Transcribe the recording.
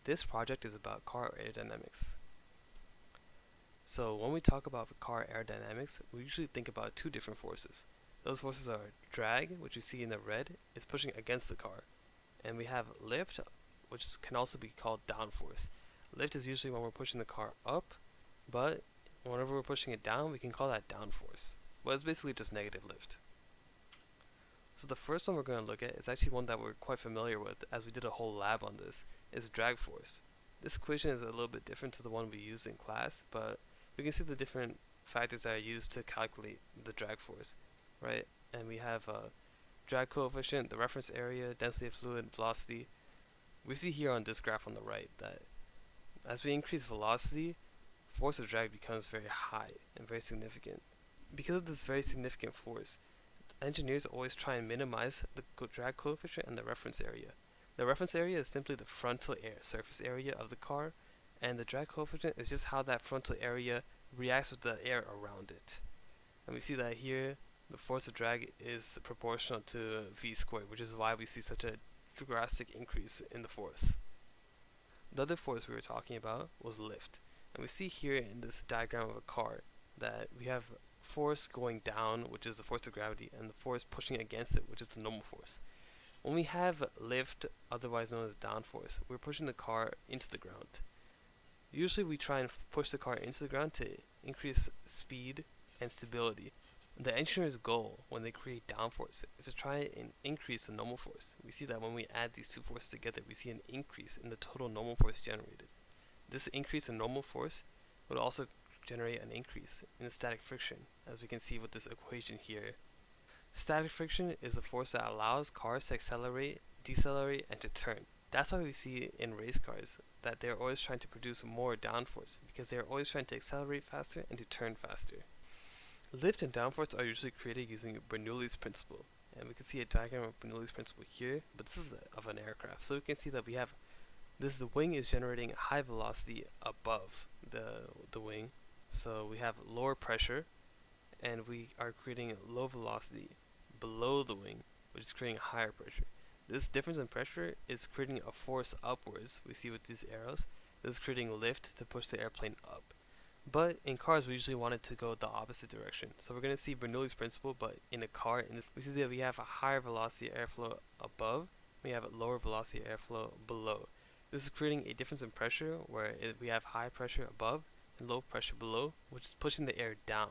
This project is about car aerodynamics. So when we talk about car aerodynamics, we usually think about two different forces. Those forces are drag, which you see in the red, is pushing against the car. And we have lift, can also be called downforce. Lift is usually when we're pushing the car up, but whenever we're pushing it down, we can call that downforce. But it's basically just negative lift. So the first one we're going to look at is actually one that we're quite familiar with, as we did a whole lab on this, is drag force. This equation is a little bit different to the one we used in class, but we can see the different factors that are used to calculate the drag force, right? And we have drag coefficient, the reference area, density of fluid, velocity. We see here on this graph on the right that as we increase velocity, force of drag becomes very high and very significant. Because of this very significant force, engineers always try and minimize the drag coefficient and the reference area. The reference area is simply the frontal surface area of the car, and the drag coefficient is just how that frontal area reacts with the air around it. And we see that here, the force of drag is proportional to v squared, which is why we see such a drastic increase in the force. The other force we were talking about was lift. And we see here in this diagram of a car that we have force going down, which is the force of gravity, and the force pushing against it, which is the normal force. When we have lift, otherwise known as downforce, we're pushing the car into the ground. Usually we try and push the car into the ground to increase speed and stability. The engineer's goal when they create downforce is to try and increase the normal force. We see that when we add these two forces together, we see an increase in the total normal force generated. This increase in normal force would also generate an increase in the static friction, as we can see with this equation here. Static friction is a force that allows cars to accelerate, decelerate, and to turn. That's why we see in race cars that they're always trying to produce more downforce, because they're always trying to accelerate faster and to turn faster. Lift and downforce are usually created using Bernoulli's principle, and we can see a diagram of Bernoulli's principle here, but this is of an aircraft. So we can see that we have this wing is generating high velocity above the wing, so we have lower pressure, and we are creating low velocity below the wing, which is creating higher pressure. This difference in pressure is creating a force upwards. We see with these arrows, this is creating lift to push the airplane up. But in cars, we usually want it to go the opposite direction. So we're going to see Bernoulli's principle, but in a car, we see that we have a higher velocity airflow above, we have a lower velocity airflow below. This is creating a difference in pressure where we have high pressure above and low pressure below, which is pushing the air down.